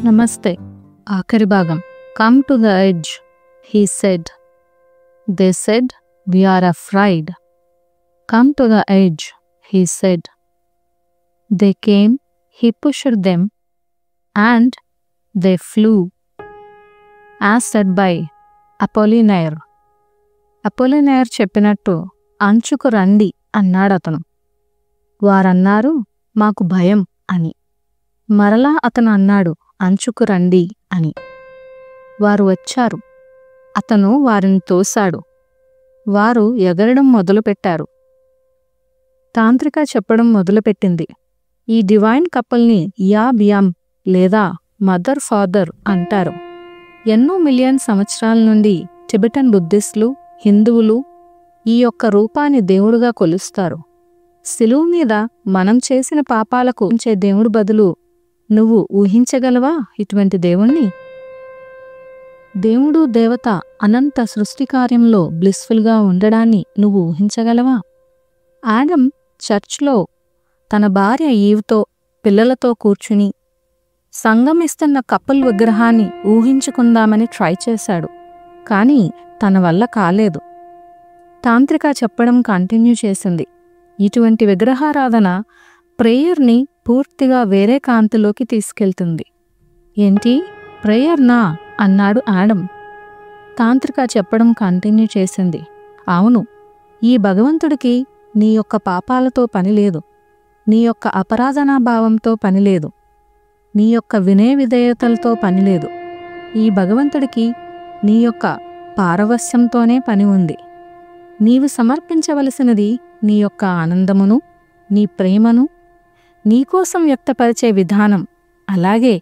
నమస్తే. ఆఖరి భాగం. Come to the edge, he said. They said, we are afraid. Come to the edge, he said. They came, he pushed them, and they flew. As said by Apollinaire. అపోలినైర్ చెప్పినట్టు అంచుకు రండి అన్నాడతను. వారన్నారు, మాకు భయం అని. మరలా అతను అన్నాడు, అంచుకు రండి అని. వారు వచ్చారు. అతను వారిని తోశాడు. వారు ఎగరడం మొదలుపెట్టారు. తాంత్రిక చెప్పడం మొదలుపెట్టింది. ఈ డివైన్ కపుల్ని యా బియామ్ లేదా మదర్ ఫాదర్ అంటారు. ఎన్నో మిలియన్ సంవత్సరాల నుండి టిబెటన్ బుద్ధిస్టులు, హిందువులు ఈ యొక్క రూపాన్ని దేవుడుగా కొలుస్తారు. శిలువ మీద మనం చేసిన పాపాలకు ఉంచే దేవుడు బదులు నువ్వు ఊహించగలవా ఇటువంటి దేవుణ్ణి? దేవుడు దేవత అనంత సృష్టి కార్యంలో బ్లిస్ఫుల్గా ఉండడాన్ని నువ్వు ఊహించగలవా? ఆడమ్ చర్చ్లో తన భార్య ఈవ్తో పిల్లలతో కూర్చుని సంగమిస్తున్న కపుల్ విగ్రహాన్ని ఊహించుకుందామని ట్రై చేశాడు. కానీ తన వల్ల కాలేదు. తాంత్రిక చెప్పడం కంటిన్యూ చేసింది. ఇటువంటి విగ్రహారాధన ప్రేయర్ని పూర్తిగా వేరే కాంతిలోకి తీసుకెళ్తుంది. ఏంటి ప్రేయర్నా అన్నాడు ఆడమ్. తాంత్రిక చెప్పడం కంటిన్యూ చేసింది. అవును, ఈ భగవంతుడికి నీ యొక్క పాపాలతో పనిలేదు, నీ యొక్క అపరాధనాభావంతో పనిలేదు, నీ యొక్క వినయ విధేయతలతో పనిలేదు. ఈ భగవంతుడికి నీ యొక్క పారవస్యంతోనే పని ఉంది. నీవు సమర్పించవలసినది నీ యొక్క ఆనందమును, నీ ప్రేమను, నీకోసం వ్యక్తపరిచే విధానం, అలాగే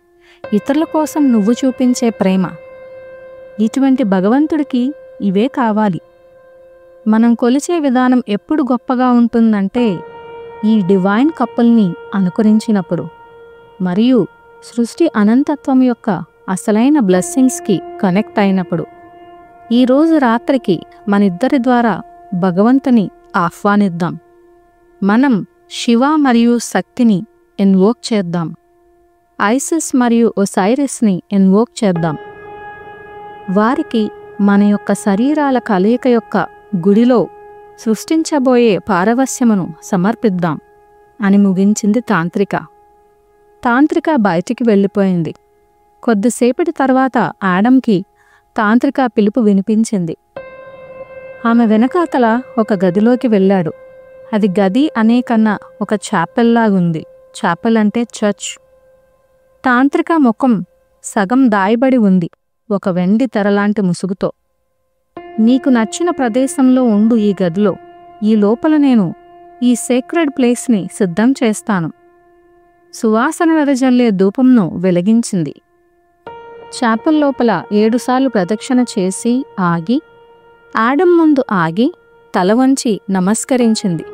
ఇతరుల కోసం నువ్వు చూపించే ప్రేమ. ఇటువంటి భగవంతుడికి ఇవే కావాలి. మనం కొలిచే విధానం ఎప్పుడు గొప్పగా ఉంటుందంటే ఈ డివైన్ కపుల్ని అనుకరించినప్పుడు, మరియు సృష్టి అనంతత్వం యొక్క అసలైన బ్లెస్సింగ్స్కి కనెక్ట్ అయినప్పుడు. ఈరోజు రాత్రికి మనిద్దరి ద్వారా భగవంతుని ఆహ్వానిద్దాం. మనం శివ మరియు శక్తిని ఇన్వోక్ చేద్దాం. ఐసిస్ మరియు ఒసైరిస్ని ఇన్వోక్ చేద్దాం. వారికి మన యొక్క శరీరాల కలయిక యొక్క గుడిలో సృష్టించబోయే పారవస్యమును సమర్పిద్దాం అని ముగించింది తాంత్రిక. తాంత్రిక బయటికి వెళ్ళిపోయింది. కొద్దిసేపటి తర్వాత ఆడమ్కి తాంత్రిక పిలుపు వినిపించింది. ఆమె వెనకాతల ఒక గదిలోకి వెళ్ళాడు. అది గది అనే కన్నా ఒక చాపెల్లాగుంది. చాపెల్ అంటే చర్చ్. తాంత్రిక ముఖం సగం దాయబడి ఉంది ఒక వెండి తెరలాంటి ముసుగుతో. నీకు నచ్చిన ప్రదేశంలో ఉండు ఈ గదిలో. ఈ లోపల నేను ఈ సేక్రెడ్ ప్లేస్ని సిద్ధం చేస్తాను. సువాసన వెదజల్లే ధూపంను వెలిగించింది. చాపెల్ లోపల 7 సార్లు ప్రదక్షిణ చేసి ఆగి, ఆడమ్ ముందు ఆగి తల వంచి నమస్కరించింది.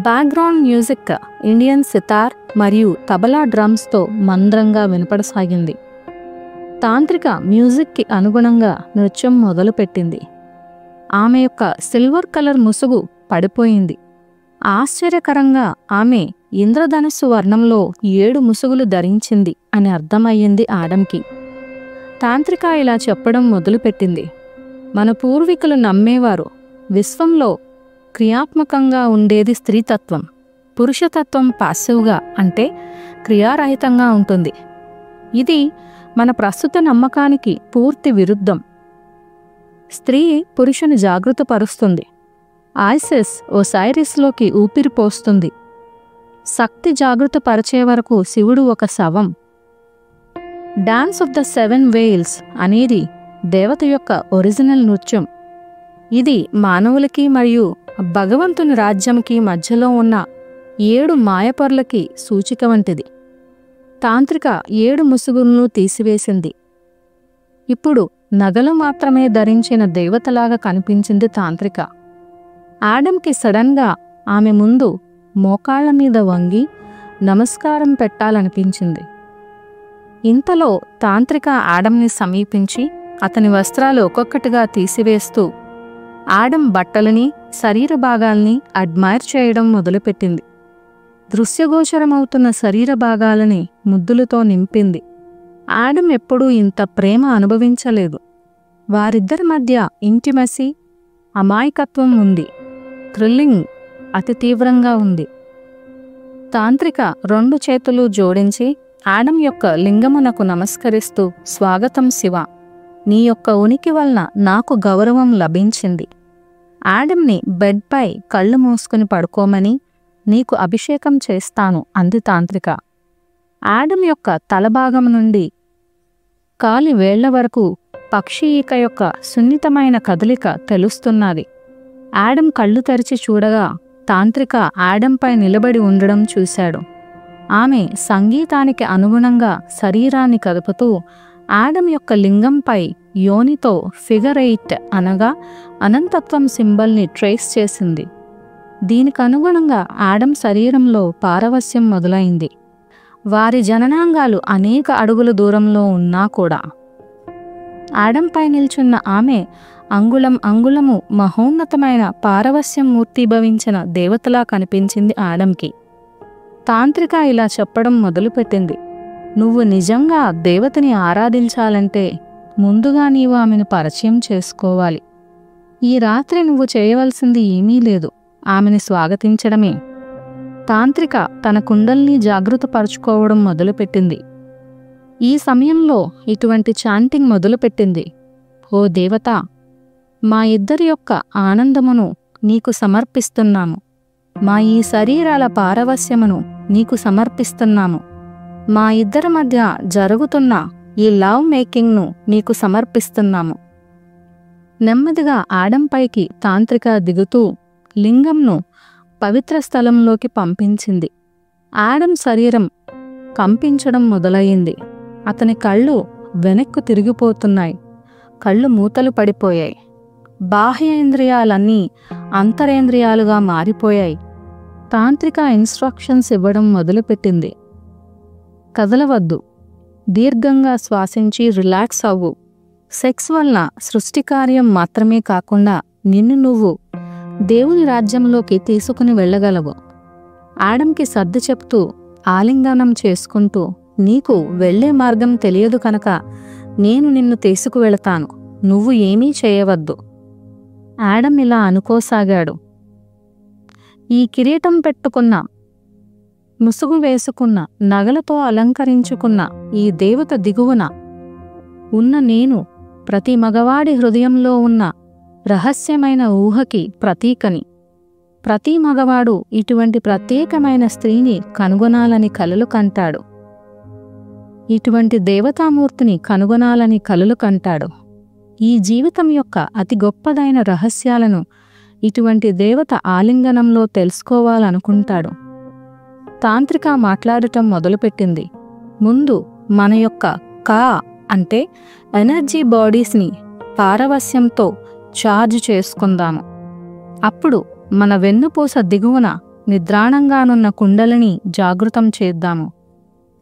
బ్యాక్గ్రౌండ్ మ్యూజిక్ ఇండియన్ సితార్ మరియు తబలా డ్రమ్స్తో మంద్రంగా వినపడసాగింది. తాంత్రిక మ్యూజిక్కి అనుగుణంగా నృత్యం మొదలుపెట్టింది. ఆమె యొక్క సిల్వర్ కలర్ ముసుగు పడిపోయింది. ఆశ్చర్యకరంగా ఆమె ఇంద్రధనుస్సు వర్ణంలో 7 ముసుగులు ధరించింది అని అర్థమయ్యింది ఆడమ్కి. తాంత్రిక ఇలా చెప్పడం మొదలుపెట్టింది. మన పూర్వీకులు నమ్మేవారు, విశ్వంలో క్రియాత్మకంగా ఉండేది స్త్రీతత్వం, పురుషతత్వం పాసివ్గా అంటే క్రియారహితంగా ఉంటుంది. ఇది మన ప్రస్తుత నమ్మకానికి పూర్తి విరుద్ధం. స్త్రీ పురుషుని జాగృతపరుస్తుంది. ఐసిస్ ఒసైరిస్లోకి ఊపిరి పోస్తుంది. శక్తి జాగృతపరిచే వరకు శివుడు ఒక శవం. డాన్స్ ఆఫ్ ద 7 వేల్స్ అనేది దేవత యొక్క ఒరిజినల్ నృత్యం. ఇది మానవులకి మరియు భగవంతుని రాజ్యంకి మధ్యలో ఉన్న 7 మాయపరులకి సూచిక వంటిది. తాంత్రిక 7 ముసుగులను తీసివేసింది. ఇప్పుడు నగలు మాత్రమే ధరించిన దేవతలాగా కనిపించింది తాంత్రిక. ఆడమ్కి సడన్గా ఆమె ముందు మోకాళ్ల మీద వంగి నమస్కారం పెట్టాలనిపించింది. ఇంతలో తాంత్రిక ఆడమ్ని సమీపించి అతని వస్త్రాలు ఒక్కొక్కటిగా తీసివేస్తూ ఆడమ్ బట్టలని, శరీర భాగాల్ని అడ్మైర్ చేయడం మొదలుపెట్టింది. దృశ్యగోచరమవుతున్న శరీర భాగాలని ముద్దులతో నింపింది. ఆడమ్ ఎప్పుడూ ఇంత ప్రేమ అనుభవించలేదు. వారిద్దరి మధ్య ఇంటిమసీ, అమాయకత్వం ఉంది. థ్రిల్లింగ్ అతి తీవ్రంగా ఉంది. తాంత్రిక 2 చేతులు జోడించి ఆడమ్ యొక్క లింగమునకు నమస్కరిస్తూ, స్వాగతం శివ, నీ యొక్క ఉనికి వలన నాకు గౌరవం లభించింది. ఆడమ్ని బెడ్పై కళ్ళు మూసుకుని పడుకోమని, నీకు అభిషేకం చేస్తాను అంది తాంత్రిక. ఆడమ్ యొక్క తలభాగం నుండి కాలి వేళ్ల వరకు పక్షి ఈక యొక్క సున్నితమైన కదలిక తెలుస్తున్నది. ఆడమ్ కళ్ళు తెరిచి చూడగా తాంత్రిక ఆడంపై నిలబడి ఉండడం చూశాడు. ఆమె సంగీతానికి అనుగుణంగా శరీరాన్ని కదుపుతూ ఆడమ్ యొక్క లింగంపై యోనితో ఫిగర్ 8 అనగా అనంతత్వం సింబల్ని ట్రేస్ చేసింది. దీనికనుగుణంగా ఆడమ్ శరీరంలో పారవస్యం మొదలైంది. వారి జననాంగాలు అనేక అడుగుల దూరంలో ఉన్నా కూడా ఆడంపై నిల్చున్న ఆమె అంగుళం అంగుళము మహోన్నతమైన పారవస్యం మూర్తిభవించిన దేవతలా కనిపించింది ఆడమ్కి. తాంత్రిక ఇలా చెప్పడం మొదలుపెట్టింది, నువ్వు నిజంగా దేవతని ఆరాధించాలంటే ముందుగా నీవు ఆమెను పరిచయం చేసుకోవాలి. ఈ రాత్రి నువ్వు చేయవలసింది ఏమీ లేదు, ఆమెని స్వాగతించడమే. తాంత్రిక తన కుండల్ని జాగృతపరుచుకోవడం మొదలుపెట్టింది. ఈ సమయంలో ఇటువంటి చాంటింగ్ మొదలుపెట్టింది. ఓ దేవత, మా ఇద్దరి యొక్క ఆనందమును నీకు సమర్పిస్తున్నాము. మా ఈ శరీరాల పారవస్యమును నీకు సమర్పిస్తున్నాము. మా ఇద్దరి మధ్య జరుగుతున్న ఈ లవ్ మేకింగ్ను నీకు సమర్పిస్తున్నాము. నెమ్మదిగా ఆడంపైకి తాంత్రిక దిగుతూ లింగంను పవిత్ర స్థలంలోకి పంపించింది. ఆడమ్ శరీరం కంపించడం మొదలయ్యింది. అతని కళ్ళు వెనక్కు తిరిగిపోతున్నాయి. కళ్ళు మూతలు పడిపోయాయి. బాహ్యేంద్రియాలన్నీ అంతరేంద్రియాలుగా మారిపోయాయి. తాంత్రిక ఇన్స్ట్రక్షన్స్ ఇవ్వడం మొదలుపెట్టింది. కదలవద్దు, దీర్ఘంగా శ్వాసించి రిలాక్స్ అవ్వు. సెక్స్ వలన సృష్టికార్యం మాత్రమే కాకుండా నిన్ను నువ్వు దేవుని రాజ్యంలోకి తీసుకుని వెళ్ళగలవు. ఆడమ్కి సర్ది చెప్తూ ఆలింగనం చేసుకుంటూ, నీకు వెళ్లే మార్గం తెలియదు కనుక నేను నిన్ను తీసుకువెళతాను, నువ్వు ఏమీ చేయవద్దు. ఆడమ్ ఇలా అనుకోసాగాడు. ఈ కిరీటం పెట్టుకున్న, ముసుగు వేసుకున్న, నగలతో అలంకరించుకున్న ఈ దేవత దిగువన ఉన్న నేను ప్రతి మగవాడి హృదయంలో ఉన్న రహస్యమైన ఊహకి ప్రతీకని. ప్రతి మగవాడు ఇటువంటి ప్రత్యేకమైన స్త్రీని కనుగొనాలని కలలు కంటాడు. ఇటువంటి దేవతామూర్తిని కనుగొనాలని కలలు కంటాడు. ఈ జీవితం యొక్క అతి గొప్పదైన రహస్యాలను ఇటువంటి దేవత ఆలింగనంలో తెలుసుకోవాలనుకుంటాడు. తాంత్రిక మాట్లాడటం మొదలుపెట్టింది. ముందు మన యొక్క కా అంటే ఎనర్జీ బాడీస్ని పారవస్యంతో ఛార్జ్ చేసుకుందాము. అప్పుడు మన వెన్నుపూస దిగువన నిద్రాణంగానున్న కుండలిని జాగృతం చేద్దాము.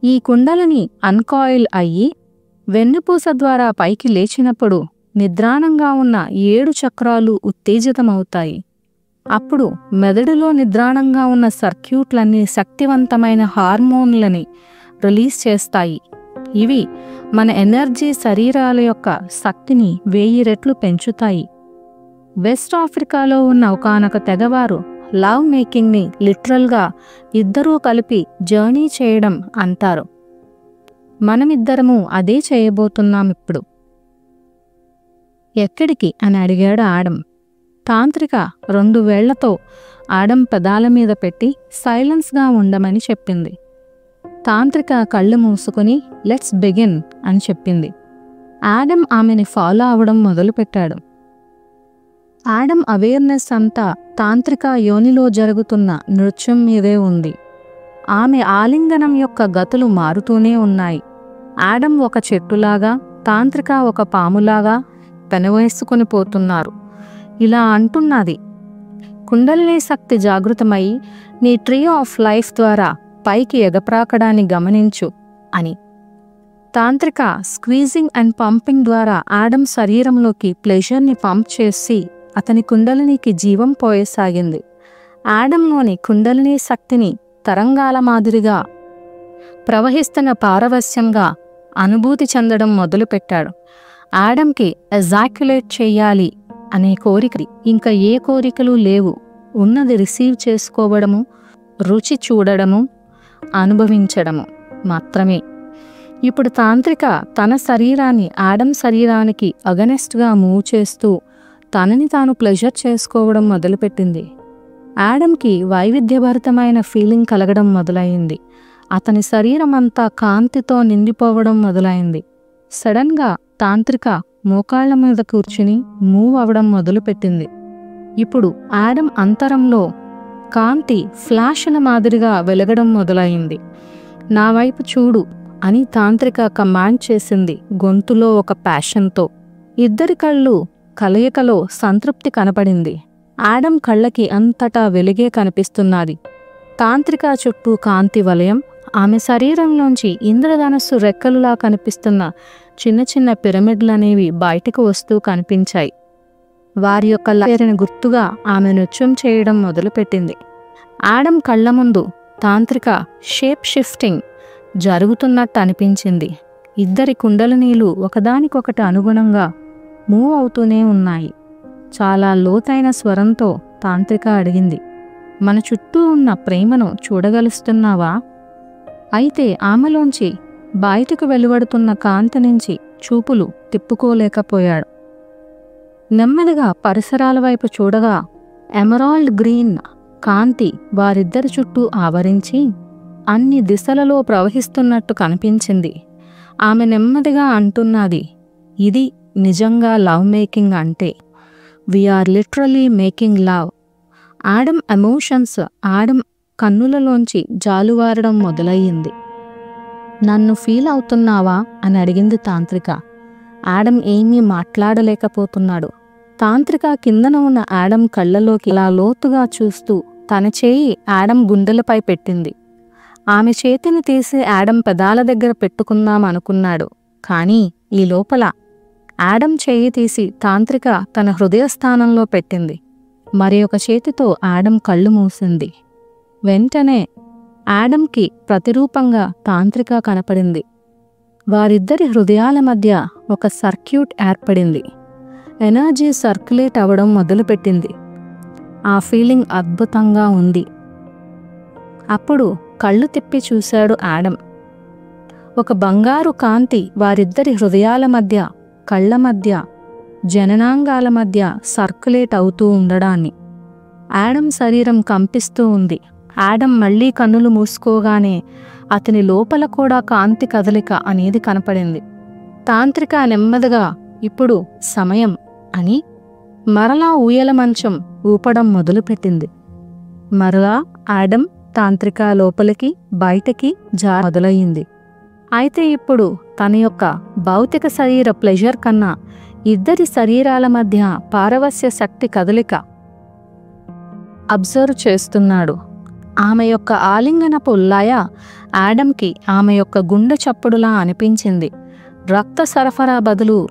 ఈ కుండలిని అన్కాయిల్ అయ్యి వెన్నుపూస ద్వారా పైకి లేచినప్పుడు నిద్రాణంగా ఉన్న 7 చక్రాలు ఉత్తేజితమవుతాయి. అప్పుడు మెదడులో నిద్రాణంగా ఉన్న సర్క్యూట్లన్నీ శక్తివంతమైన హార్మోన్లని రిలీజ్ చేస్తాయి. ఇవి మన ఎనర్జీ శరీరాల యొక్క శక్తిని 1000 రెట్లు పెంచుతాయి. వెస్ట్ ఆఫ్రికాలో ఉన్న ఒకానొక తెగవారు లవ్ మేకింగ్ని లిటరల్గా ఇద్దరూ కలిపి జర్నీ చేయడం అంటారు. మనమిద్దరము అదే చేయబోతున్నాం ఇప్పుడు. ఎక్కడికి అని అడిగాడు ఆడమ్. తాంత్రిక 2 వేళ్లతో ఆడమ్ పెదాల మీద పెట్టి సైలెన్స్గా ఉండమని చెప్పింది. తాంత్రిక కళ్ళు మూసుకుని లెట్స్ బిగిన్ అని చెప్పింది. ఆడమ్ ఆమెని ఫాలో అవడం మొదలుపెట్టాడు. ఆడమ్ అవేర్నెస్ అంతా తాంత్రిక యోనిలో జరుగుతున్న నృత్యం మీదే ఉంది. ఆమె ఆలింగనం యొక్క గతులు మారుతూనే ఉన్నాయి. ఆడమ్ ఒక చెట్టులాగా, తాంత్రిక ఒక పాములాగా పెనవేసుకుని పోతున్నారు. ఇలా అంటున్నది, కుండలిని శక్తి జాగృతమై నీ ట్రీ ఆఫ్ లైఫ్ ద్వారా పైకి ఎగప్రాకడాన్ని గమనించు అని. తాంత్రిక స్క్వీజింగ్ అండ్ పంపింగ్ ద్వారా ఆడమ్ శరీరంలోకి ప్లెజర్ని పంప్ చేసి అతని కుండలినికి జీవం పోయసాగింది. ఆడమ్లోని కుండలిని శక్తిని తరంగాల మాదిరిగా ప్రవహిస్తున్న పారవస్యంగా అనుభూతి చెందడం మొదలుపెట్టాడు. ఆడమ్కి ఎజాక్యులేట్ చెయ్యాలి అనే కోరిక ఇంకా ఏ కోరికలు లేవు. ఉన్నది రిసీవ్ చేసుకోవడము, రుచి చూడడము, అనుభవించడము మాత్రమే. ఇప్పుడు తాంత్రిక తన శరీరాన్ని ఆడమ్ శరీరానికి అగనెస్ట్గా మూవ్ చేస్తూ తనని తాను ప్లెజర్ చేసుకోవడం మొదలుపెట్టింది. ఆడమ్కి వైవిధ్యభరితమైన ఫీలింగ్ కలగడం మొదలైంది. అతని శరీరం అంతా కాంతితో నిండిపోవడం మొదలైంది. సడన్గా తాంత్రిక మోకాళ్ల మీద కూర్చుని మూవ్ అవడం మొదలుపెట్టింది. ఇప్పుడు ఆడమ్ అంతరంలో కాంతి ఫ్లాష్ల మాదిరిగా వెలగడం మొదలైంది. నా వైపు చూడు అని తాంత్రిక కమాండ్ చేసింది గొంతులో ఒక ప్యాషన్తో. ఇద్దరి కళ్ళు కలయికలో సంతృప్తి కనపడింది. ఆడమ్ కళ్ళకి అంతటా వెలుగే కనిపిస్తున్నది. తాంత్రిక చుట్టూ కాంతి వలయం, ఆమె శరీరంలోంచి ఇంద్రధనస్సు రెక్కలులా కనిపిస్తున్న చిన్న చిన్న పిరమిడ్లనేవి బయటకు వస్తూ కనిపించాయి. వారి యొక్క పేరుని గుర్తుగా ఆమె నృత్యం చేయడం మొదలుపెట్టింది. ఆడమ్ కళ్ళ ముందు తాంత్రిక షేప్ షిఫ్టింగ్ జరుగుతున్నట్టు అనిపించింది. ఇద్దరి కుండలినీలు ఒకదానికొకటి అనుగుణంగా మూవ్ అవుతూనే ఉన్నాయి. చాలా లోతైన స్వరంతో తాంత్రిక అడిగింది, మన చుట్టూ ఉన్న ప్రేమను చూడగలుస్తున్నావా? అయితే ఆమెలోంచి బయటకు వెలువడుతున్న కాంతి నుంచి చూపులు తిప్పుకోలేకపోయాడు. నెమ్మదిగా పరిసరాల వైపు చూడగా ఎమరాల్డ్ గ్రీన్ కాంతి వారిద్దరి చుట్టూ ఆవరించి అన్ని దిశలలో ప్రవహిస్తున్నట్టు కనిపించింది. ఆమె నెమ్మదిగా అంటున్నది, ఇది నిజంగా లవ్ మేకింగ్ అంటే. We're literally making love. Adam emotions Adam కన్నులలోంచి జాలువారడం మొదలయ్యింది. నన్ను ఫీల్ అవుతున్నావా అని అడిగింది తాంత్రిక. ఆడమ్ ఏమీ మాట్లాడలేకపోతున్నాడు. తాంత్రిక కిందన ఉన్న ఆడమ్ కళ్ళలోకి అలా లోతుగా చూస్తూ తన చేయి ఆడమ్ గుండెలపై పెట్టింది. ఆమె చేతిని తీసి ఆడమ్ పెదాల దగ్గర పెట్టుకుందాం అనుకున్నాడు. కానీ ఈ లోపల ఆడమ్ చేయి తీసి తాంత్రిక తన హృదయస్థానంలో పెట్టింది. మరి ఒక చేతితో ఆడమ్ కళ్ళు మూసింది. వెంటనే ఆడమ్కి ప్రతిరూపంగా తాంత్రిక కనపడింది. వారిద్దరి హృదయాల మధ్య ఒక సర్క్యూట్ ఏర్పడింది. ఎనర్జీ సర్క్యులేట్ అవ్వడం మొదలుపెట్టింది. ఆ ఫీలింగ్ అద్భుతంగా ఉంది. అప్పుడు కళ్ళు తిప్పి చూశాడు ఆడమ్. ఒక బంగారు కాంతి వారిద్దరి హృదయాల మధ్య, కళ్ళ మధ్య, జననాంగాల మధ్య సర్క్యులేట్ అవుతూ ఉండడాన్ని. ఆడమ్ శరీరం కంపిస్తూ ఉంది. ఆడమ్ మళ్లీ కన్నులు మూసుకోగానే అతని లోపల కూడా కాంతి కదలిక అనేది కనపడింది. తాంత్రిక నెమ్మదిగా ఇప్పుడు సమయం అని మరలా ఊయల మంచం ఊపడం మొదలుపెట్టింది. మరలా ఆడమ్ తాంత్రిక లోపలికి బయటకి మొదలయ్యింది. అయితే ఇప్పుడు తన యొక్క భౌతిక శరీర ప్లెజర్ కన్నా ఇద్దరి శరీరాల మధ్య పారవస్య శక్తి కదలిక అబ్జర్వ్ చేస్తున్నాడు. ఆమె యొక్క ఆలింగనపు లయ ఆడమ్కి ఆమె యొక్క గుండె చప్పుడులా అనిపించింది. రక్త సరఫరా బదులు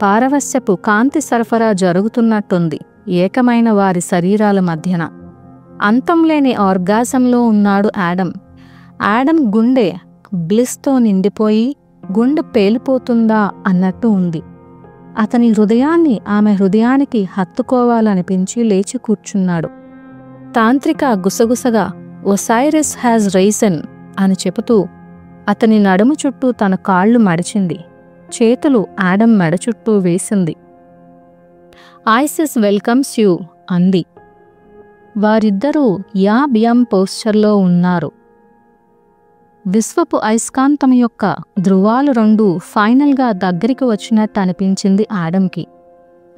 పారవస్యపు కాంతి సరఫరా జరుగుతున్నట్టుంది ఏకమైన వారి శరీరాల మధ్యన. అంతంలేని ఆర్గాజంలో ఉన్నాడు ఆడమ్. ఆడమ్ గుండె బ్లిస్తో నిండిపోయి గుండె పేలిపోతుందా అన్నట్టు ఉంది. అతని హృదయాన్ని ఆమె హృదయానికి హత్తుకోవాలనిపించి లేచి కూర్చున్నాడు. తాంత్రిక గుసగుసగా ఒసైరిస్ హ్యాజ్ రైసెన్ అని చెబుతూ అతని నడుము చుట్టూ తన కాళ్ళు మడిచింది. చేతులు ఆడమ్ మెడ చుట్టూ వేసింది. ఐసిస్ వెల్కమ్స్ యూ అంది. వారిద్దరూ యా-బియం పోస్చర్లో ఉన్నారు. విశ్వపు అయస్కాంతం యొక్క ధృవాలు రెండూ ఫైనల్గా దగ్గరికి వచ్చినట్టు అనిపించింది ఆడమ్కి.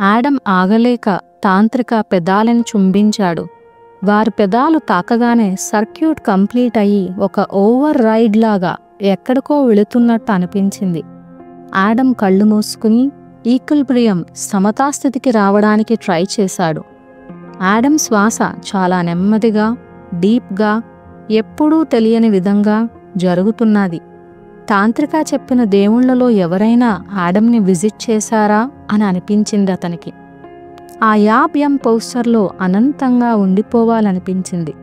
ఆడమ్ ఆగలేక తాంత్రిక పెదాలను చుంబించాడు. వారి పెదాలు తాకగానే సర్క్యూట్ కంప్లీట్ అయ్యి ఒక ఓవర్ రైడ్ లాగా ఎక్కడికో వెళుతున్నట్టు అనిపించింది. ఆడమ్ కళ్ళు మూసుకుని ఈక్విలిబ్రియం సమతాస్థితికి రావడానికి ట్రై చేశాడు. ఆడమ్ శ్వాస చాలా నెమ్మదిగా, డీప్గా, ఎప్పుడూ తెలియని విధంగా జరుగుతున్నది. తాంత్రిక చెప్పిన దేవుళ్లలో ఎవరైనా ఆడమ్ని విజిట్ చేశారా అని అనిపించింది అతనికి. ఆ యా-బియం పోస్చర్లో అనంతంగా ఉండిపోవాలనిపించింది.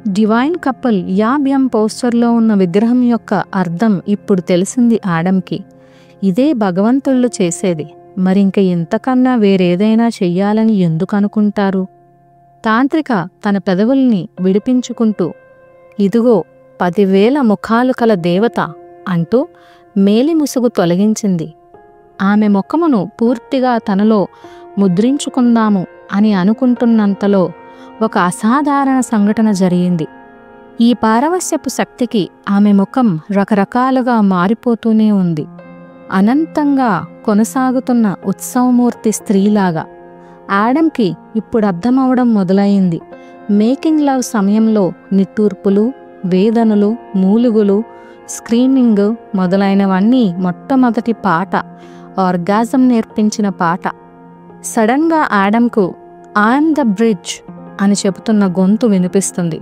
డివైన్ కపుల్ యాబ్యం పోస్టర్లో ఉన్న విగ్రహం యొక్క అర్థం ఇప్పుడు తెలిసింది ఆడంకి. ఇదే భగవంతుళ్ళు చేసేది, మరింక ఇంతకన్నా వేరేదైనా చెయ్యాలని ఎందుకు అనుకుంటారు? తాంత్రిక తన పెదవుల్ని విడిపించుకుంటూ, ఇదిగో 10,000 ముఖాలు కల దేవత అంటూ మేలిముసుగు తొలగించింది. ఆమె ముఖమును పూర్తిగా తనలో ముద్రించుకుందాము అని అనుకుంటున్నంతలో ఒక అసాధారణ సంఘటన జరిగింది. ఈ పారవస్యపు శక్తికి ఆమె ముఖం రకరకాలుగా మారిపోతూనే ఉంది. అనంతంగా కొనసాగుతున్న ఉత్సవమూర్తి స్త్రీలాగా. ఆడంకి ఇప్పుడు అర్థమవడం మొదలయింది. మేకింగ్ లవ్ సమయంలో నిట్టూర్పులు, వేదనలు, మూలుగులు, స్క్రీనింగ్ మొదలైనవన్నీ మొట్టమొదటి పాట, ఆర్గాజం నేర్పించిన పాట. సడన్గా ఆడంకు ఐఎమ్ ద బ్రిడ్జ్ అని చెబుతున్న గొంతు వినిపిస్తుంది.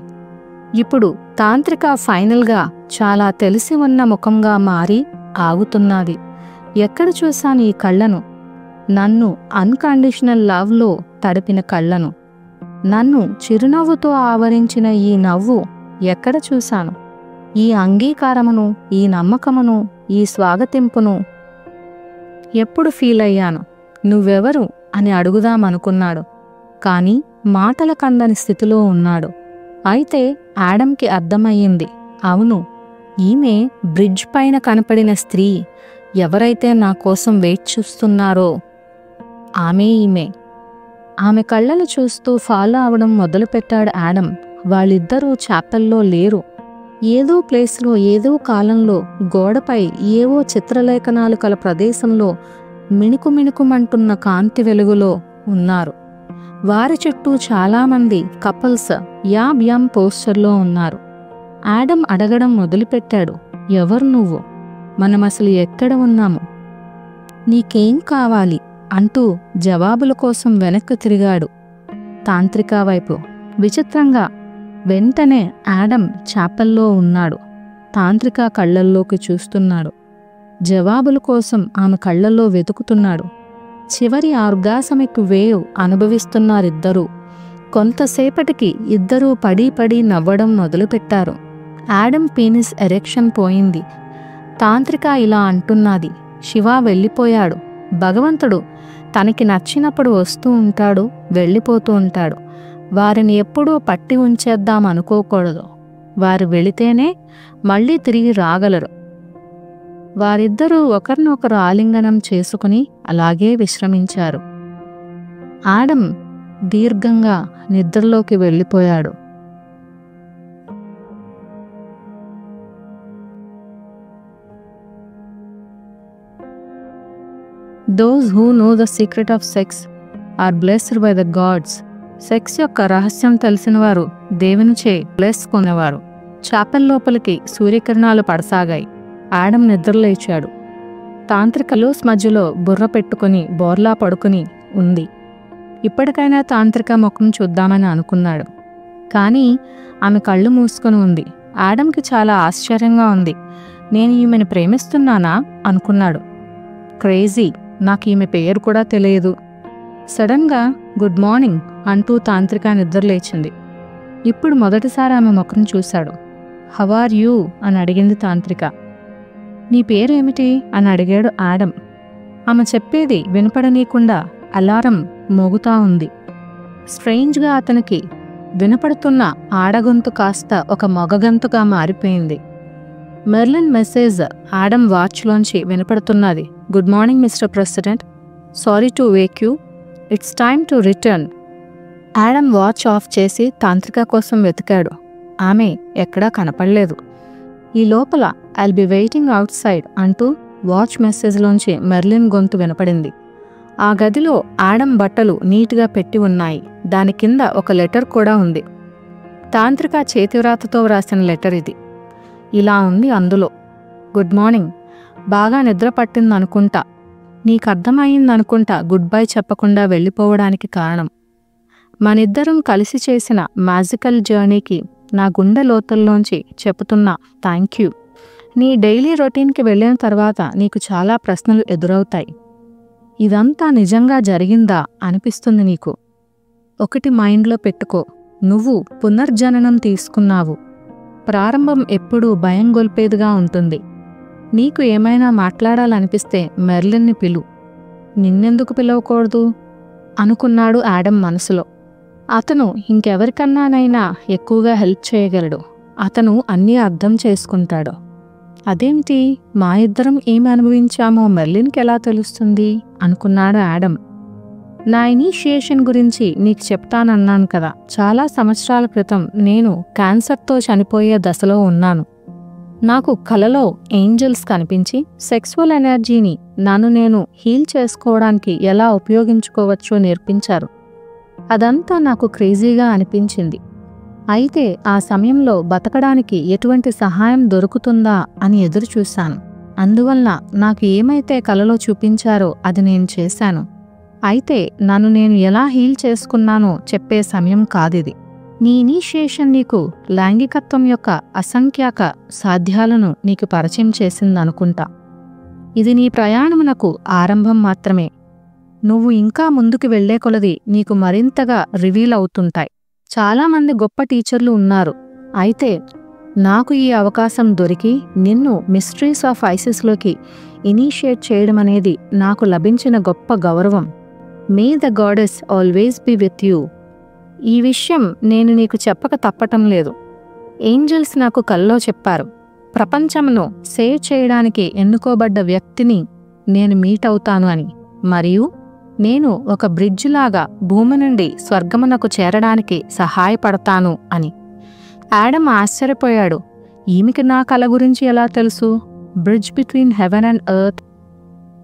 ఇప్పుడు తాంత్రిక ఫైనల్గా చాలా తెలిసి ఉన్న ముఖంగా మారి ఆగుతున్నది. ఎక్కడ చూశాను ఈ కళ్ళను? నన్ను అన్కండిషనల్ లవ్లో తడిపిన కళ్ళను. నన్ను చిరునవ్వుతో ఆవరించిన ఈ నవ్వు ఎక్కడ చూశాను? ఈ అంగీకారమును, ఈ నమ్మకమును, ఈ స్వాగతింపును ఎప్పుడు ఫీల్ అయ్యాను? నువ్వెవరు అని అడుగుదామనుకున్నాడు. కాని మాటల కందని స్థితిలో ఉన్నాడు. అయితే ఆడంకి అర్థమయ్యింది, అవును, ఈమె బ్రిడ్జ్ పైన కనపడిన స్త్రీ, ఎవరైతే నా కోసం వెయిట్ చూస్తున్నారో ఆమె ఈమె. ఆమె కళ్ళను చూస్తూ ఫాలో అవడం మొదలుపెట్టాడు ఆడం. వాళ్ళిద్దరూ చాపెల్లో లేరు. ఏదో ప్లేస్లో, ఏదో కాలంలో, గోడపై ఏవో చిత్రలేఖనాలు కల ప్రదేశంలో మిణుకుమిణుకుమంటున్న కాంతి వెలుగులో ఉన్నారు. వారి చుట్టూ చాలామంది కపుల్స్ యాబ్యం పోస్టర్లో ఉన్నారు. ఆడం అడగడం మొదలుపెట్టాడు, ఎవరు నువ్వు? మనమసలు ఎక్కడ ఉన్నాము? నీకేం కావాలి అంటూ జవాబుల కోసం వెనక్కు తిరిగాడు తాంత్రిక వైపు. విచిత్రంగా వెంటనే ఆడం చాపెల్లో ఉన్నాడు. తాంత్రిక కళ్ళల్లోకి చూస్తున్నాడు. జవాబుల కోసం ఆమె కళ్ళల్లో వెతుకుతున్నాడు. చివరి ఆర్గాసమిక్ వేవ్ అనుభవిస్తున్నారిద్దరూ. కొంతసేపటికి ఇద్దరూ పడి పడి నవ్వడం మొదలుపెట్టారు. ఆడం పీనిస్ ఎరెక్షన్ పోయింది. తాంత్రిక ఇలా అంటున్నది, శివ వెళ్ళిపోయాడు. భగవంతుడు తనకి నచ్చినప్పుడు వస్తూ ఉంటాడు, వెళ్ళిపోతూ ఉంటాడు. వారిని ఎప్పుడూ పట్టి ఉంచేద్దామనుకోకూడదు. వారు వెళితేనే మళ్ళీ తిరిగి రాగలరు. వారిద్దరూ ఒకరినొకరు ఆలింగనం చేసుకుని అలాగే విశ్రమించారు. ఆడం దీర్ఘంగా నిద్రలోకి వెళ్ళిపోయాడు. Those who know the secret of sex are blessed by the gods. Sex యొక్క రహస్యం తెలిసినవారు దేవునిచే బ్లెస్ కొనేవారు. చాపెల్ లోపలికి సూర్యకిరణాలు పడసాగాయి. ఆడం నిద్రలేచాడు. తాంత్రికలు మధ్యలో బుర్ర పెట్టుకుని బోర్లా పడుకుని ఉంది. ఇప్పటికైనా తాంత్రిక ముఖం చూద్దామని అనుకున్నాడు. కానీ ఆమె కళ్ళు మూసుకొని ఉంది. ఆడంకి చాలా ఆశ్చర్యంగా ఉంది. నేను ఈమెను ప్రేమిస్తున్నానా అనుకున్నాడు. క్రేజీ, నాకు ఈమె పేరు కూడా తెలియదు. సడన్గా గుడ్ మార్నింగ్ అంటూ తాంత్రిక నిద్రలేచింది. ఇప్పుడు మొదటిసారి ఆమె ముఖం చూశాడు. హౌ ఆర్ యూ అని అడిగింది తాంత్రిక. నీ పేరు ఏమిటి అని అడిగాడు ఆడం. ఆమె చెప్పేది వినపడనీయకుండా అలారం మోగుతా ఉంది. స్ట్రేంజ్గా అతనికి వినపడుతున్న ఆడగొంతు కాస్త ఒక మగగొంతుగా మారిపోయింది. మెర్లిన్ మెసేజ్ ఆడం వాచ్లోంచి వినపడుతున్నది. Good morning mister president, sorry to wake you, it's time to return. Adam watch off చేసి తాంత్రిక కోసం వెతికాడు. ఆమె ఎక్కడా కనపడలేదు. ఈ లోపల I'll be waiting outside అంటూ వాచ్ మెసేజ్లోంచి మెర్లిన్ గొంతు వినపడింది. ఆ గదిలో ఆడం బట్టలు నీట్గా పెట్టి ఉన్నాయి. దాని కింద ఒక లెటర్ కూడా ఉంది. తాంత్రిక చేతివ్రాతతో వ్రాసిన లెటర్ ఇది. ఇలా ఉంది అందులో, గుడ్ మార్నింగ్, బాగా నిద్ర పట్టిందనుకుంటా. నీకర్థమయ్యిందనుకుంటా గుడ్ బై చెప్పకుండా వెళ్ళిపోవడానికి కారణం. మనిద్దరం కలిసి చేసిన మ్యాజికల్ జర్నీకి నా గుండె లోతుల్లోంచి చెబుతున్నా థ్యాంక్ యూ. నీ డైలీ రొటీన్కి వెళ్ళిన తర్వాత నీకు చాలా ప్రశ్నలు ఎదురవుతాయి. ఇదంతా నిజంగా జరిగిందా అనిపిస్తుంది నీకు. ఒకటి మైండ్లో పెట్టుకో, నువ్వు పునర్జననం తీసుకున్నావు. ప్రారంభం ఎప్పుడూ భయం గొల్పేదిగా ఉంటుంది. నీకు ఏమైనా మాట్లాడాలనిపిస్తే మెర్లిన్ని పిలు. నిన్నెందుకు పిలవకూడదు అనుకున్నాడు ఆడమ్ మనసులో. అతను ఇంకెవరికన్నానైనా ఎక్కువగా హెల్ప్ చేయగలడు. అతను అన్నీ అర్థం చేసుకుంటాడు. అదేమిటి, మా ఇద్దరం ఏమి అనుభవించామో మెర్లిన్కి ఎలా తెలుస్తుంది అనుకున్నాడు ఆడమ్. నా ఇనీషియేషన్ గురించి నీకు చెప్తానన్నాను కదా. చాలా సంవత్సరాల క్రితం నేను క్యాన్సర్తో చనిపోయే దశలో ఉన్నాను. నాకు కలలో ఏంజల్స్ కనిపించి సెక్సువల్ ఎనర్జీని నన్ను నేను హీల్ చేసుకోవడానికి ఎలా ఉపయోగించుకోవచ్చో నేర్పించారు. అదంతా నాకు క్రేజీగా అనిపించింది. అయితే ఆ సమయంలో బతకడానికి ఎటువంటి సహాయం దొరుకుతుందా అని ఎదురుచూశాను. అందువల్ల నాకు ఏమైతే కలలో చూపించారో అది నేను చేశాను. అయితే నన్ను నేను ఎలా హీల్ చేసుకున్నానో చెప్పే సమయం కాదిది. నీ ఇనీషియేషన్ నీకు లైంగికత్వం యొక్క అసంఖ్యాక సాధ్యాలను నీకు పరిచయం చేసిందనుకుంటా. ఇది నీ ప్రయాణమునకు ఆరంభం మాత్రమే. నువ్వు ఇంకా ముందుకు వెళ్లే కొలది నీకు మరింతగా రివీల్ అవుతుంటాయి. చాలామంది గొప్ప టీచర్లు ఉన్నారు. అయితే నాకు ఈ అవకాశం దొరికి నిన్ను మిస్టరీస్ ఆఫ్ ఐసిస్లోకి ఇనీషియేట్ చేయడం అనేది నాకు లభించిన గొప్ప గౌరవం. May the goddess always be with you. ఈ విషయం నేను నీకు చెప్పక తప్పటం లేదు. ఏంజల్స్ నాకు కల్లో చెప్పారు. ప్రపంచంను సేవ్ చేయడానికి ఎన్నుకోబడ్డ వ్యక్తిని నేను మీట్ అవుతాను అని, మరియు నేను ఒక బ్రిడ్జ్ లాగా భూమి నుండి స్వర్గమునకు చేరడానికి సహాయపడతాను అని. ఆడమ్ ఆశ్చర్యపోయాడు. ఈమెకి నా కల గురించి ఎలా తెలుసు? Bridge between heaven and earth.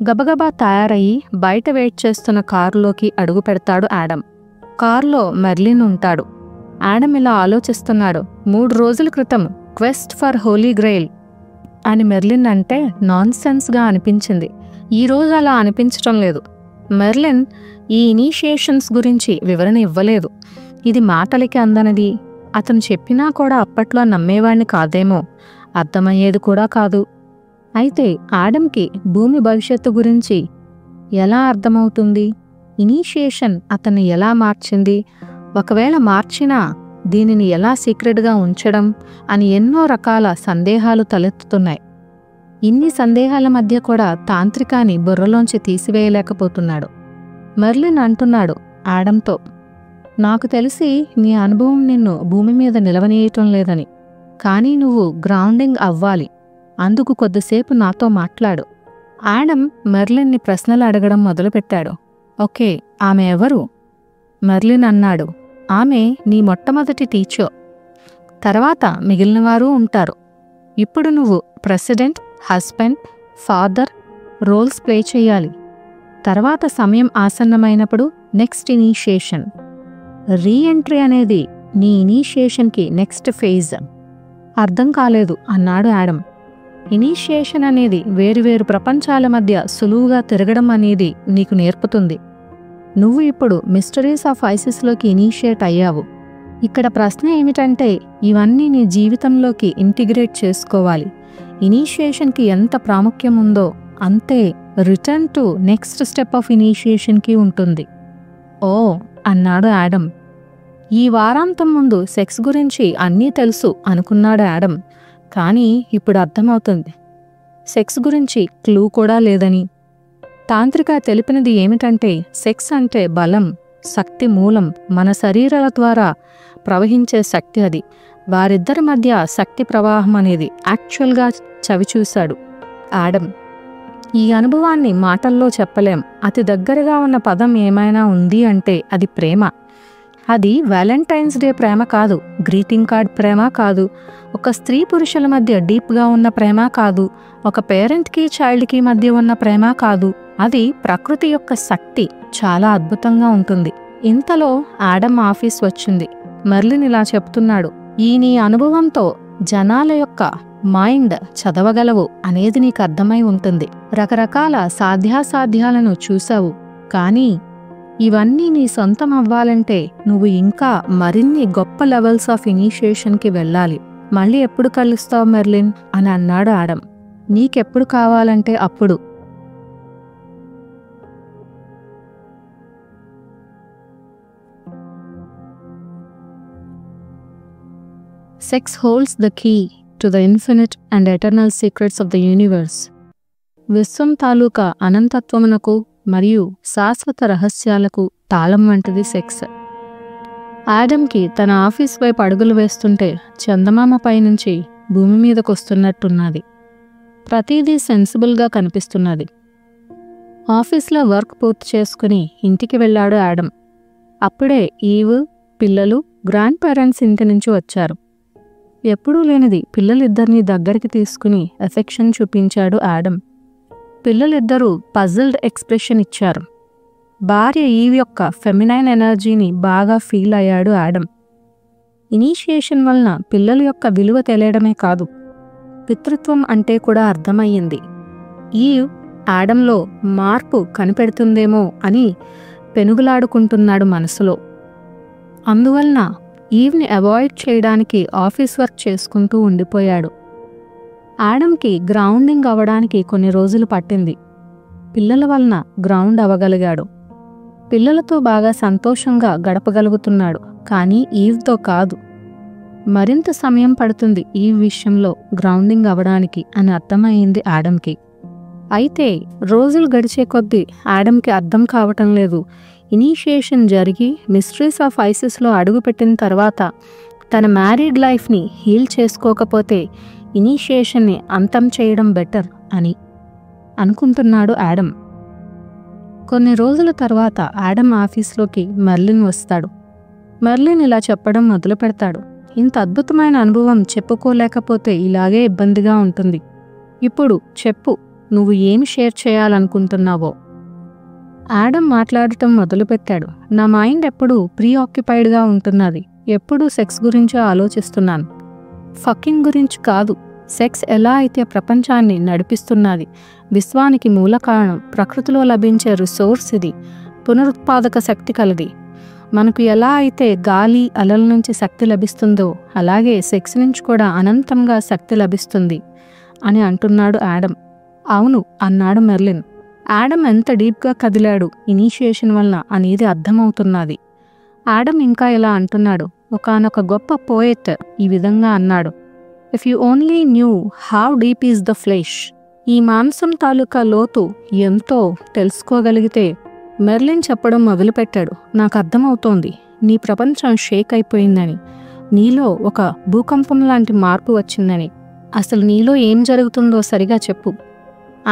గబగబా తయారయ్యి బయట వెయిట్ చేస్తున్న కారులోకి అడుగు పెడతాడు ఆడమ్. కారులో మెర్లిన్ ఉంటాడు. ఆడమ్ ఇలా ఆలోచిస్తున్నాడు. 3 రోజుల క్రితం క్వెస్ట్ ఫర్ హోలీ గ్రెయిల్ అని మెర్లిన్ అంటే నాన్సెన్స్గా అనిపించింది. ఈరోజు అలా అనిపించటం లేదు. మెర్లిన్ ఈ ఇనీషియేషన్స్ గురించి వివరణ ఇవ్వలేదు. ఇది మాటలకి అందనిది. అతను చెప్పినా కూడా అప్పట్లో నమ్మేవాణ్ణి కాదేమో, అర్థమయ్యేది కూడా కాదు. అయితే ఆడమ్కి భూమి భవిష్యత్తు గురించి ఎలా అర్థమవుతుంది? ఇనీషియేషన్ అతన్ని ఎలా మార్చింది? ఒకవేళ మార్చినా దీనిని ఎలా సీక్రెట్గా ఉంచడం అని ఎన్నో రకాల సందేహాలు తలెత్తుతున్నాయి. ఇన్ని సందేహాల మధ్య కూడా తాంత్రికాని బుర్రలోంచి తీసివేయలేకపోతున్నాడు. మెర్లిన్ అంటున్నాడు ఆడమ్తో, నాకు తెలిసి నీ అనుభవం నిన్ను భూమి మీద నిలవనీయటం లేదని. కానీ నువ్వు గ్రౌండింగ్ అవ్వాలి. అందుకు కొద్దిసేపు నాతో మాట్లాడు. ఆడమ్ మెర్లిన్ని ప్రశ్నలు అడగడం మొదలుపెట్టాడు. ఓకే, ఆమె ఎవరు? మెర్లిన్ అన్నాడు, ఆమె నీ మొట్టమొదటి టీచర్. తర్వాత మిగిలినవారు ఉంటారు. ఇప్పుడు నువ్వు president, husband, father roles play చేయాలి. తర్వాత సమయం ఆసన్నమైనప్పుడు నెక్స్ట్ ఇనీషియేషన్. రీఎంట్రీ అనేది నీ ఇనీషియేషన్కి నెక్స్ట్ ఫేజ్. అర్థం కాలేదు అన్నాడు ఆడమ్. ఇనీషియేషన్ అనేది వేరువేరు ప్రపంచాల మధ్య సులువుగా తిరగడం అనేది నీకు నేర్పుతుంది. నువ్వు ఇప్పుడు మిస్టరీస్ ఆఫ్ ఐసిస్లోకి ఇనీషియేట్ అయ్యావు. ఇక్కడ ప్రశ్న ఏమిటంటే, ఇవన్నీ నీ జీవితంలోకి ఇంటిగ్రేట్ చేసుకోవాలి. ఇనీషియేషన్కి ఎంత ప్రాముఖ్యం ఉందో అంతే return to next step of ఇనీషియేషన్కి ఉంటుంది. ఓ అన్నాడు ఆడమ్. ఈ వారాంతం ముందు సెక్స్ గురించి అన్నీ తెలుసు అనుకున్నాడు ఆడమ్. కానీ ఇప్పుడు అర్థమవుతుంది, సెక్స్ గురించి క్లూ కూడా లేదని. తాంత్రిక తెలిపినది ఏమిటంటే, సెక్స్ అంటే బలం, శక్తి మూలం, మన శరీరాల ద్వారా ప్రవహించే శక్తి అది. వారిద్దరి మధ్య శక్తి ప్రవాహం అనేది యాక్చువల్గా చవిచూశాడు ఆడమ్. ఈ అనుభవాన్ని మాటల్లో చెప్పలేం. అతి దగ్గరగా ఉన్న పదం ఏమైనా ఉంది అంటే అది ప్రేమ. అది వ్యాలంటైన్స్ డే ప్రేమ కాదు, గ్రీటింగ్ కార్డ్ ప్రేమ కాదు, ఒక స్త్రీ పురుషుల మధ్య డీప్గా ఉన్న ప్రేమ కాదు, ఒక పేరెంట్కి చైల్డ్కి మధ్య ఉన్న ప్రేమ కాదు. అది ప్రకృతి యొక్క శక్తి. చాలా అద్భుతంగా ఉంటుంది. ఇంతలో ఆడమ్ ఆఫీస్ వచ్చింది. మెర్లిన్ ఇలా చెప్తున్నాడు, ఈ నీ అనుభవంతో జనాల యొక్క మైండ్ చదవగలవు అనేది నీకు అర్థమై ఉంటుంది. రకరకాల సాధ్యాసాధ్యాలను చూసావు. కానీ ఇవన్నీ నీ సొంతం అవ్వాలంటే నువ్వు ఇంకా మరిన్ని గొప్ప లెవెల్స్ ఆఫ్ ఇనీషియేషన్కి వెళ్ళాలి. మళ్ళీ ఎప్పుడు కలుస్తావు మెర్లిన్ అని అన్నాడు ఆడమ్. నీకెప్పుడు కావాలంటే అప్పుడు. Sex holds the key to the infinite and eternal secrets of the universe. విశ్వం తాలూకా అనంతత్వమునకు మరియు శాశ్వత రహస్యాలకు తాళం వంటిది సెక్స్. ఆడమ్కి తన ఆఫీస్ వైపు అడుగులు వేస్తుంటే చందమామ పైనుంచి భూమి మీదకొస్తున్నట్టున్నది. ప్రతిదీ సెన్సిబుల్గా కనిపిస్తున్నది. ఆఫీస్లో వర్క్ పూర్తి చేసుకుని ఇంటికి వెళ్ళాడు ఆడమ్. అప్పుడే ఈవ్, పిల్లలు గ్రాండ్ పేరెంట్స్ ఇంటి నుంచి వచ్చారు. ఎప్పుడూ లేనిది పిల్లలిద్దరినీ దగ్గరికి తీసుకుని ఎఫెక్షన్ చూపించాడు ఆడమ్. పిల్లలిద్దరూ పజిల్డ్ ఎక్స్ప్రెషన్ ఇచ్చారు. భార్య ఈవ్ యొక్క ఫెమినైన్ ఎనర్జీని బాగా ఫీల్ అయ్యాడు ఆడమ్. ఇనీషియేషన్ వలన పిల్లల యొక్క విలువ తెలియడమే కాదు, పితృత్వం అంటే కూడా అర్థమయ్యింది. ఈవ్ ఆడమ్లో మార్పు కనిపెడుతుందేమో అని పెనుగులాడుకుంటున్నాడు మనసులో. అందువలన ఈవ్ని అవాయిడ్ చేయడానికి ఆఫీస్ వర్క్ చేసుకుంటూ ఉండిపోయాడు. ఆడమ్కి గ్రౌండింగ్ అవ్వడానికి కొన్ని రోజులు పట్టింది. పిల్లల వలన గ్రౌండ్ అవ్వగలిగాడు. పిల్లలతో బాగా సంతోషంగా గడపగలుగుతున్నాడు. కానీ ఈవ్తో కాదు. మరింత సమయం పడుతుంది ఈవ్ విషయంలో గ్రౌండింగ్ అవ్వడానికి అని అర్థమయ్యింది ఆడమ్కి. అయితే రోజులు గడిచే కొద్దీ ఆడమ్కి అర్థం కావటం లేదు. ఇనీషియేషన్ జరిగి మిస్ట్రీస్ ఆఫ్ ఐసిస్లో అడుగుపెట్టిన తర్వాత తన మ్యారీడ్ లైఫ్ని హీల్ చేసుకోకపోతే ఇనీషియేషన్ని అంతం చేయడం బెటర్ అని అనుకుంటున్నాడు ఆడమ్. కొన్ని రోజుల తర్వాత ఆడమ్ ఆఫీస్లోకి మెర్లిన్ వస్తాడు. మెర్లిన్ ఇలా చెప్పడం మొదలు పెడతాడు. ఇంత అద్భుతమైన అనుభవం చెప్పుకోలేకపోతే ఇలాగే ఇబ్బందిగా ఉంటుంది. ఇప్పుడు చెప్పు, నువ్వు ఏమి షేర్ చేయాలనుకుంటున్నావో. ఆడమ్ మాట్లాడటం మొదలుపెట్టాడు. నా మైండ్ ఎప్పుడూ ప్రీఆక్యుపైడ్గా ఉంటున్నది. ఎప్పుడూ సెక్స్ గురించే ఆలోచిస్తున్నాను. ఫకింగ్ గురించి కాదు. సెక్స్ ఎలా అయితే ప్రపంచాన్ని నడిపిస్తున్నది, విశ్వానికి మూల కారణం, ప్రకృతిలో లభించే రిసోర్స్ ఇది, పునరుత్పాదక శక్తి కలది. మనకు ఎలా అయితే గాలి అలల నుంచి శక్తి లభిస్తుందో అలాగే సెక్స్ నుంచి కూడా అనంతంగా శక్తి లభిస్తుంది అని అంటున్నాడు ఆడమ్. అవును అన్నాడు మెర్లిన్. ఆడమ్ ఎంత డీప్గా కదిలాడు ఇనీషియేషన్ వలన అనేది అర్థమవుతున్నది. ఆడమ్ ఇంకా ఇలా అంటున్నాడు. ఒకానొక గొప్ప పోయెట్ ఈ విధంగా అన్నాడు. If you only new how deep is the flesh. ఈ మాంసం తాలూకా లోతు ఎంతో తెలుసుకోగలిగితే. మెర్లిన్ చెప్పడం మొదలుపెట్టాడు. నాకు అర్థమవుతోంది, నీ ప్రపంచం షేక్ అయిపోయిందని, నీలో ఒక భూకంపం లాంటి మార్పు వచ్చిందని. అసలు నీలో ఏం జరుగుతుందో సరిగా చెప్పు.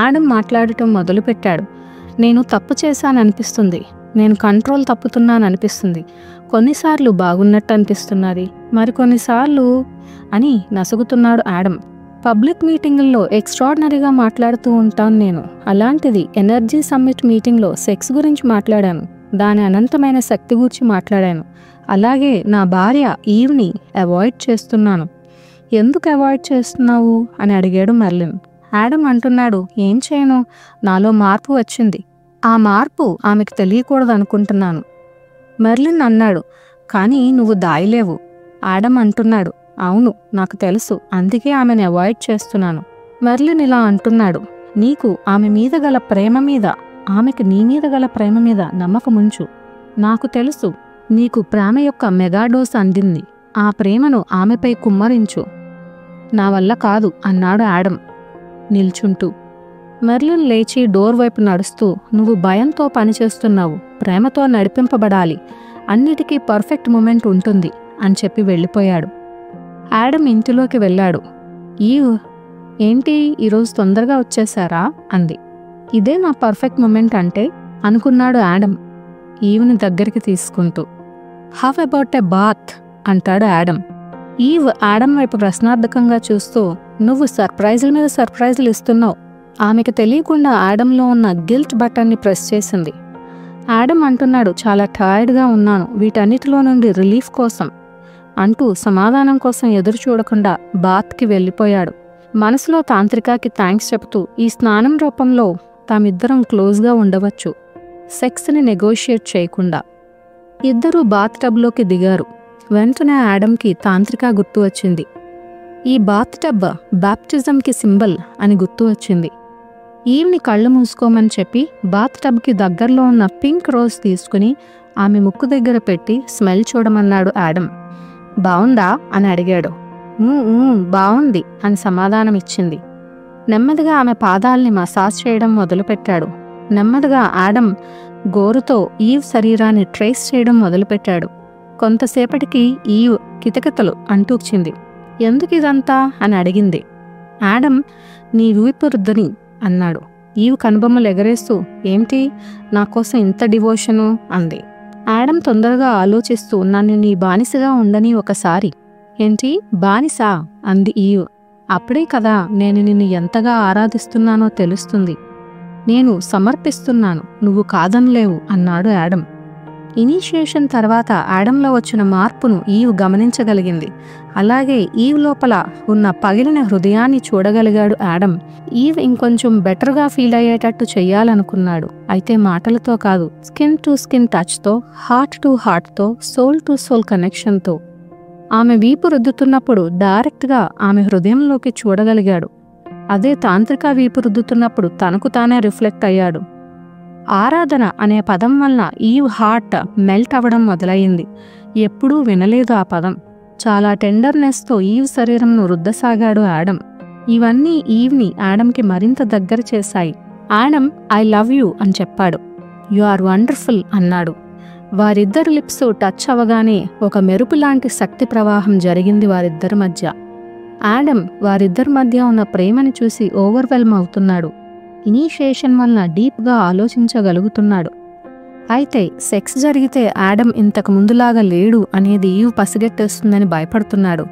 ఆడమ్ మాట్లాడటం మొదలుపెట్టాడు. నేను తప్పు చేశాననిపిస్తుంది, నేను కంట్రోల్ తప్పుతున్నాననిపిస్తుంది, కొన్నిసార్లు బాగున్నట్టు అనిపిస్తున్నది, మరికొన్నిసార్లు అని నసుగుతున్నాడు ఆడమ్. పబ్లిక్ మీటింగుల్లో ఎక్స్ట్రాడినరీగా మాట్లాడుతూ ఉంటాను నేను. అలాంటిది ఎనర్జీ సమ్మిట్ మీటింగ్లో సెక్స్ గురించి మాట్లాడాను, దాని అనంతమైన శక్తి గురించి మాట్లాడాను. అలాగే నా భార్య ఈవ్ని అవాయిడ్ చేస్తున్నాను. ఎందుకు అవాయిడ్ చేస్తున్నావు అని అడిగాడు మెర్లిన్. ఆడమ్ అంటున్నాడు, ఏం చేయను, నాలో మార్పు వచ్చింది. ఆ మార్పు ఆమెకు తెలియకూడదు అనుకుంటున్నాను. మెర్లిన్ అన్నాడు, కానీ నువ్వు దాయలేవు. ఆడమ్ అంటున్నాడు, అవును నాకు తెలుసు, అందుకే ఆమెను అవాయిడ్ చేస్తున్నాను. మెర్లిన్ ఇలా అంటున్నాడు, నీకు ఆమె మీద గల ప్రేమ మీద, ఆమెకు నీ మీద గల ప్రేమ మీద నమ్మకముంచు. నాకు తెలుసు నీకు ప్రేమ యొక్క మెగాడోస్ అందింది. ఆ ప్రేమను ఆమెపై కుమ్మరించు. నా వల్ల కాదు అన్నాడు ఆడమ్ నిల్చుంటూ. మెర్లిన్ లేచి డోర్ వైపు నడుస్తూ, నువ్వు భయంతో పనిచేస్తున్నావు, ప్రేమతో నడిపింపబడాలి, అన్నిటికీ పర్ఫెక్ట్ మూమెంట్ ఉంటుంది అని చెప్పి వెళ్ళిపోయాడు. ఆడమ్ ఇంటిలోకి వెళ్ళాడు. ఈవ్, ఏంటి ఈరోజు తొందరగా వచ్చేశారా అంది. ఇదే నా పర్ఫెక్ట్ మూమెంట్ అంటే అనుకున్నాడు ఆడమ్ ఈవ్ని దగ్గరికి తీసుకుంటూ. హౌ అబౌట్ ఎ బాత్ అంటాడు ఆడమ్. ఈవ్ ఆడమ్ వైపు ప్రశ్నార్థకంగా చూస్తూ, నువ్వు సర్ప్రైజుల మీద సర్ప్రైజులు ఇస్తున్నావు. ఆమెకు తెలియకుండా ఆడమ్లో ఉన్న గిల్ట్ బటన్ని ప్రెస్ చేసింది. ఆడమ్ అంటున్నాడు, చాలా టైర్డ్గా ఉన్నాను, వీటన్నిటిలో నుండి రిలీఫ్ కోసం అంటూ సమాధానం కోసం ఎదురు చూడకుండా బాత్కి వెళ్ళిపోయాడు. మనసులో తాంత్రికకి థ్యాంక్స్ చెబుతూ, ఈ స్నానం రూపంలో తామిద్దరం క్లోజ్గా ఉండవచ్చు, సెక్స్ని నెగోషియేట్ చేయకుండా. ఇద్దరూ బాత్ టబ్లోకి దిగారు. వెంటనే ఆడమ్కి తాంత్రిక గుర్తు వచ్చింది. ఈ బాత్ టబ్ బాప్టిజంకి సింబల్ అని గుర్తు వచ్చింది. ఈవ్ని కళ్ళు మూసుకోమని చెప్పి బాత్ టబ్కి దగ్గరలో ఉన్న పింక్ రోజ్ తీసుకుని ఆమె ముక్కు దగ్గర పెట్టి స్మెల్ చూడమన్నాడు ఆడమ్. బావుందా అని అడిగాడు. బావుంది అని సమాధానమిచ్చింది. నెమ్మదిగా ఆమె పాదాల్ని మసాజ్ చేయడం మొదలుపెట్టాడు. నెమ్మదిగా ఆడమ్ గోరుతో ఈవ్ శరీరాన్ని ట్రేస్ చేయడం మొదలుపెట్టాడు. కొంతసేపటికి ఈవ్ కితకితలు అంటూచింది. ఎందుకిదంతా అని అడిగింది. ఆడమ్ నీ వీపు రుద్దని అన్నాడు. ఈవ్ కనుబొమ్మలు ఎగరేస్తూ ఏమిటి నా కోసం ఇంత డివోషను అంది. ఆడమ్ తొందరగా ఆలోచిస్తూ నన్ను నీ బానిసగా ఉండని ఒకసారి. ఏంటి బానిసా అంది ఈవ్. అప్పుడే కదా నేను నిన్ను ఎంతగా ఆరాధిస్తున్నానో తెలుస్తుంది. నేను సమర్పిస్తున్నాను, నువ్వు కాదనలేవు అన్నాడు ఆడమ్. ఇనీషియేషన్ తర్వాత ఆడంలో వచ్చిన మార్పును ఈవ్ గమనించగలిగింది. అలాగే ఈవ్ లోపల ఉన్న పగిలిన హృదయాన్ని చూడగలిగాడు ఆడమ్. ఈవ్ ఇంకొంచెం బెటర్గా ఫీల్ అయ్యేటట్టు చెయ్యాలనుకున్నాడు. అయితే మాటలతో కాదు, స్కిన్ టు స్కిన్ టచ్తో, హార్ట్ టు హార్ట్తో, సోల్ టు సోల్ కనెక్షన్తో. ఆమె వీపు రుద్దుతున్నప్పుడు డైరెక్ట్గా ఆమె హృదయంలోకి చూడగలిగాడు. అదే తాంత్రిక వీపు రుద్దుతున్నప్పుడు తనకు తానే రిఫ్లెక్ట్ అయ్యాడు. ఆరాధన అనే పదం వలన ఈవ్ హార్ట్ మెల్ట్ అవ్వడం మొదలయ్యింది. ఎప్పుడూ వినలేదు ఆ పదం. చాలా టెండర్నెస్తో ఈవ్ శరీరంను రుద్దసాగాడు ఆడమ్. ఇవన్నీ ఈవ్ని ఆడమ్కి మరింత దగ్గర చేశాయి. ఆడమ్ ఐ లవ్ యూ అని చెప్పాడు. యు ఆర్ వండర్ఫుల్ అన్నాడు. వారిద్దరి లిప్స్ టచ్ అవగానే ఒక మెరుపులాంటి శక్తి ప్రవాహం జరిగింది వారిద్దరి మధ్య. ఆడమ్ వారిద్దరి మధ్య ఉన్న ప్రేమని చూసి ఓవర్వెల్మ్ అవుతున్నాడు. ఇనీషియేషన్ వలన డీప్గా ఆలోచించగలుగుతున్నాడు. అయితే సెక్స్ జరిగితే ఆడమ్ ఇంతకు ముందులాగా లేడు అనేది ఈవ్ పసిగట్టేస్తుందని భయపడుతున్నాడు.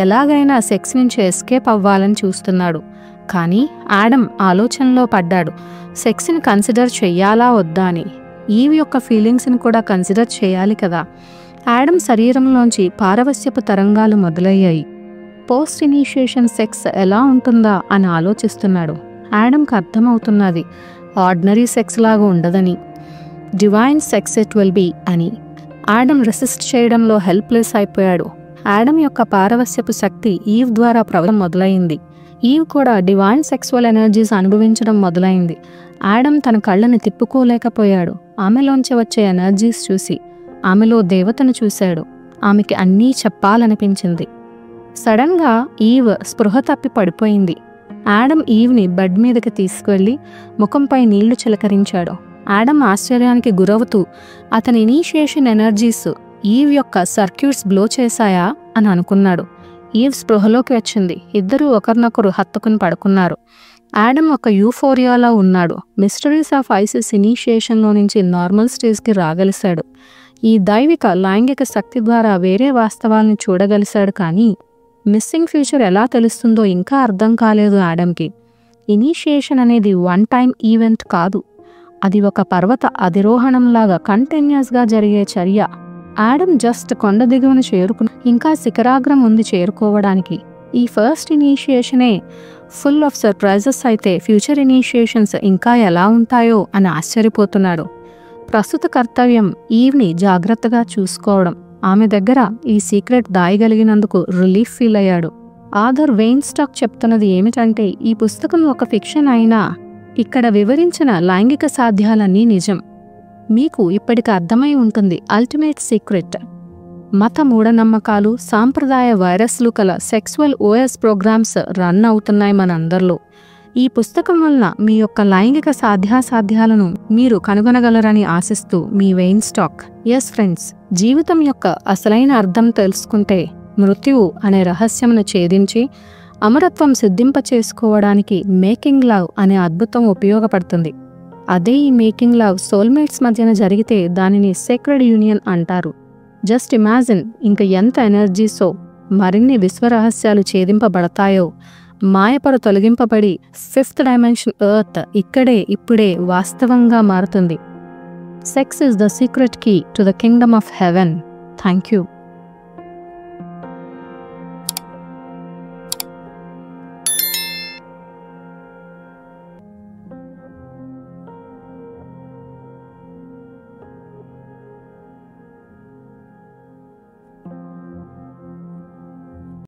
ఎలాగైనా సెక్స్ నుంచి ఎస్కేప్ అవ్వాలని చూస్తున్నాడు. కానీ ఆడమ్ ఆలోచనలో పడ్డాడు, సెక్స్ని కన్సిడర్ చెయ్యాలా వద్దా అని. ఈవ్ యొక్క ఫీలింగ్స్ని కూడా కన్సిడర్ చేయాలి కదా. ఆడమ్ శరీరంలోంచి పారవస్యపు తరంగాలు మొదలయ్యాయి. పోస్ట్ ఇనీషియేషన్ సెక్స్ ఎలా ఉంటుందా అని ఆలోచిస్తున్నాడు. ఆడమ్కి అర్థమవుతున్నది ఆర్డినరీ సెక్స్ లాగా ఉండదని, divine sex it will be అని. ఆడమ్ రెసిస్ట్ చేయడంలో హెల్ప్లెస్ అయిపోయాడు. ఆడమ్ యొక్క పారవస్యపు శక్తి ఈవ్ ద్వారా ప్రవహం మొదలైంది. ఈవ్ కూడా డివైన్ సెక్సువల్ ఎనర్జీస్ అనుభవించడం మొదలైంది. ఆడమ్ తన కళ్ళని తిప్పుకోలేకపోయాడు. ఆమెలోంచి వచ్చే ఎనర్జీస్ చూసి ఆమెలో దేవతను చూశాడు. ఆమెకి అన్నీ చెప్పాలనిపించింది. సడన్గా ఈవ్ స్పృహ తప్పి పడిపోయింది. ఆడమ్ ఈవ్ని బెడ్ మీదకి తీసుకువెళ్ళి ముఖంపై నీళ్లు చిలకరించాడు. ఆడమ్ ఆశ్చర్యానికి గురవుతూ అతని ఇనీషియేషన్ ఎనర్జీస్ ఈవ్ యొక్క సర్క్యూట్స్ బ్లో చేశాయా అని అనుకున్నాడు. ఈవ్ స్పృహలోకి వచ్చింది. ఇద్దరూ ఒకరినొకరు హత్తుకుని పడుకున్నారు. ఆడమ్ ఒక యూఫోరియాలో ఉన్నాడు. మిస్టరీస్ ఆఫ్ ఐసిస్ ఇనీషియేషన్లో నుంచి నార్మల్ స్టేజ్కి రాగలిశాడు. ఈ దైవిక లైంగిక శక్తి ద్వారా వేరే వాస్తవాల్ని చూడగలిశాడు. కానీ మిస్సింగ్ ఫ్యూచర్ ఎలా తెలుస్తుందో ఇంకా అర్థం కాలేదు ఆడమ్కి. ఇనీషియేషన్ అనేది వన్ టైం ఈవెంట్ కాదు, అది ఒక పర్వత అధిరోహణంలాగా కంటిన్యూస్గా జరిగే చర్య. ఆడమ్ జస్ట్ కొండ దిగువన ఇంకా శిఖరాగ్రం ఉంది చేరుకోవడానికి. ఈ ఫస్ట్ ఇనీషియేషనే ఫుల్ ఆఫ్ సర్ప్రైజెస్ అయితే ఫ్యూచర్ ఇనీషియేషన్స్ ఇంకా ఎలా ఉంటాయో అని ఆశ్చర్యపోతున్నాడు. ప్రస్తుత కర్తవ్యం ఈవ్ని జాగ్రత్తగా చూసుకోవడం. ఆమె దగ్గర ఈ సీక్రెట్ దాయగలిగినందుకు రిలీఫ్ ఫీల్ అయ్యాడు. ఆథర్ వెయిన్స్టాక్ చెప్తున్నది ఏమిటంటే, ఈ పుస్తకం ఒక ఫిక్షన్ అయినా ఇక్కడ వివరించిన లైంగిక సాధ్యాలన్నీ నిజం. మీకు ఇప్పటికి అర్థమై ఉంటుంది అల్టిమేట్ సీక్రెట్. మత మూఢనమ్మకాలు, సాంప్రదాయ వైరస్లు కల సెక్సువల్ ఓఎస్ ప్రోగ్రామ్స్ రన్ అవుతున్నాయి మనందరిలో. ఈ పుస్తకం వలన మీ యొక్క లైంగిక సాధ్యాసాధ్యాలను మీరు కనుగొనగలరని ఆశిస్తూ మీ వెయిన్స్టాక్. ఎస్ ఫ్రెండ్స్, జీవితం యొక్క అసలైన అర్థం తెలుసుకుంటే మృత్యువు అనే రహస్యమును ఛేదించి అమరత్వం సిద్ధింపచేసుకోవడానికి మేకింగ్ లవ్ అనే అద్భుతం ఉపయోగపడుతుంది. అదే ఈ మేకింగ్ లవ్ సోల్మేట్స్ మధ్యన జరిగితే దానిని సేక్రెడ్ యూనియన్ అంటారు. జస్ట్ ఇమాజిన్ ఇంక ఎంత ఎనర్జీసో, మరిన్ని విశ్వరహస్యాలు ఛేదింపబడతాయో, మాయపర తొలగింపబడి 5th డైమెన్షన్ ఎర్త్ ఇక్కడే ఇప్పుడే వాస్తవంగా మారుతుంది. Sex is the secret key to the kingdom of heaven. Thank you.